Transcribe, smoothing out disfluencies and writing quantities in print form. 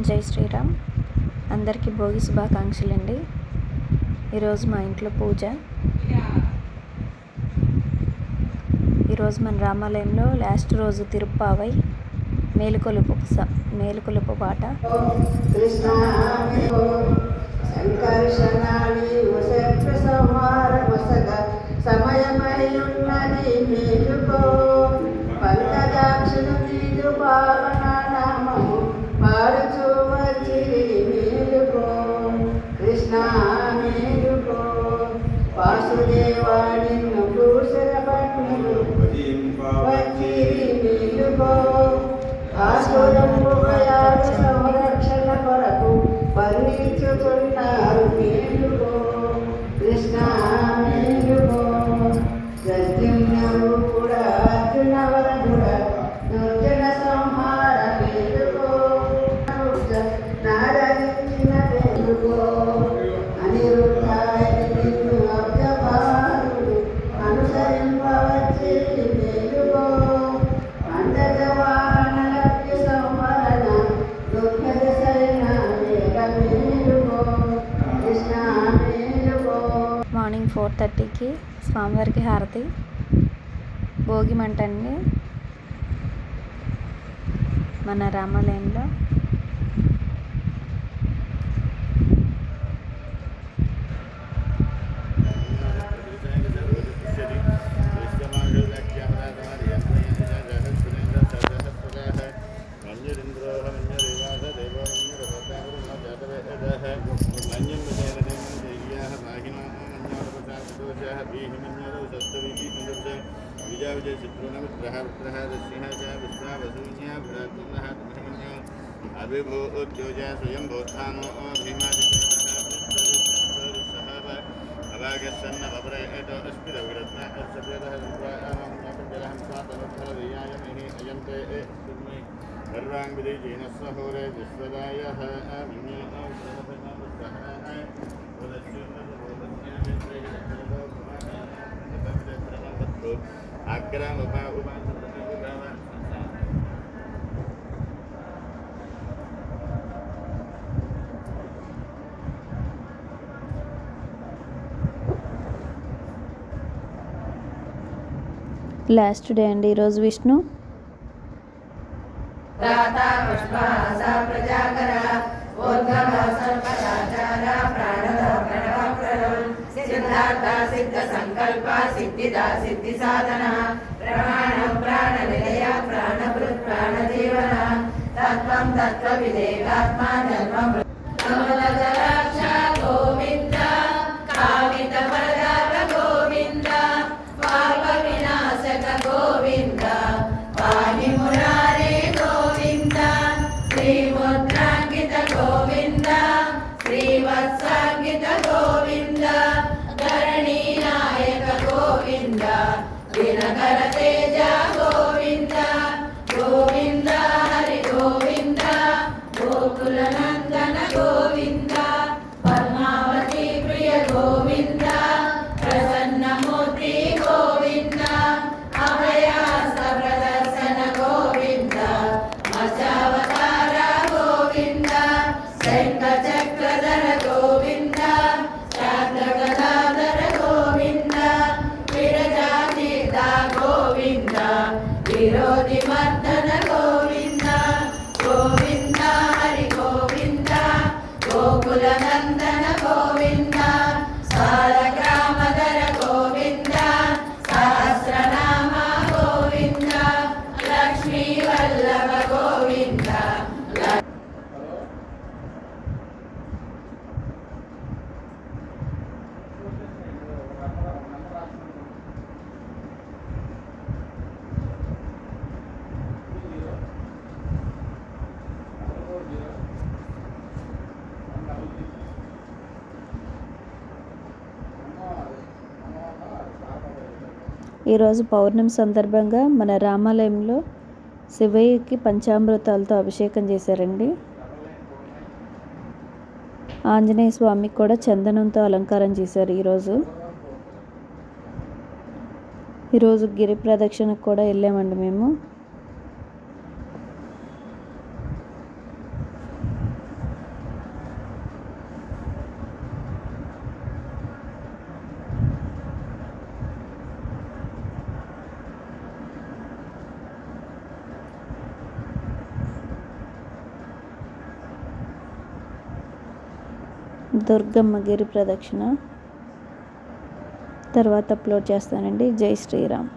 జై శ్రీరామ్. అందరికీ భోగి శుభాకాంక్షలు అండి. ఈరోజు మా ఇంట్లో పూజ. ఈరోజు మన రామాలయంలో లాస్ట్ రోజు తిరుప్పావై మేలుకొలుపు పాట. సమయమై మేలుకో పంకజాక్షులు నీదు పావన నామము పాడుచు వచ్చి మేలుకో కృష్ణ మేలుకో వాసుదేవా నిన్ను కూసర పన్నులు వచ్చి మేలుకో ఆసురము భయాలు సంరక్షణ కొరకు వర్ణించుతున్నారు మేలుకో కృష్ణ మేలుకో గర్జునుడు కూడా అర్జున వరదుడ దుర్జన సంహార మేలుకో నారాయణ మేలుకో అనిరుద్ధాయ నిన్ను అబ్జపాలుడు అనుసరింపవచ్చి మేలుకో అంతజవాహనలభ్య సంవరణ దుఃఖద సరైన మేలుకో కృష్ణ మేలుకో. మార్నింగ్ 4:30కి స్వామివారికి హారతి. భోగి మంట అండి మన రామాలయంలో. विजय चित्रोनमित्रः पुत्रः दस्यः च विश्वावसून्यः भ्रातृनः तमहिमन्यो अभिभूत्योज स्वयं भूत्थानो भीमादित्यः अभागस्सन्न वप्रेतो अस्मिरविरत्नः सभ्यतः विद्वायामं स्वातनुफलवीयायमिहि अयन्ते सुर्मि सर्वाङ्गविजयेन सहोरे विश्वदायः లాస్ట్ డే అండి ఈరోజు. విష్ణు సిద్ధిదా సిద్ధి సాధన ప్రమాణం ప్రాణ నిలయ ప్రాణభృత్ ప్రాణజీవన తత్వం తత్వ విదేగాత్మ జన్మం రక్ష గోవింద కామిత ప్రదాత గోవింద పాప వినాశక గోవింద పాని మురారే గోవింద శ్రీముద్రాంకిత గోవింద శ్రీవత్సాంకిత గోవింద ధరణీ నాయక గోవింద దినకర తేజ గోవింద గోవింద హరి గోవింద గోకుల నందన గోవింద పద్మావతి ప్రియ గోవింద ప్రసన్నమూర్తి గోవింద అభయాస ప్రదర్శన గోవింద మత్స్యావతార గోవింద శంఖ చక్రధర గోవింద శాంతగదాధర గోవింద విరజాతీర్థ గోవింద విరోధి మర్దన గోవింద గోవింద హరి గోవింద గోకుల నందన గోవింద సారగ్రామధర గోవింద సహస్రనామ గోవింద లక్ష్మీ వల్లభ గోవింద. ఈరోజు పౌర్ణమి సందర్భంగా మన రామాలయంలో శివయ్యకి పంచామృతాలతో అభిషేకం చేశారండి. ఆంజనేయ స్వామికి కూడా చందనంతో అలంకారం చేశారు. ఈరోజు గిరి ప్రదక్షిణకు కూడా వెళ్ళామండి మేము. దుర్గమ్మ గిరి ప్రదక్షిణ తర్వాత అప్లోడ్ చేస్తానండి. జై శ్రీరామ్.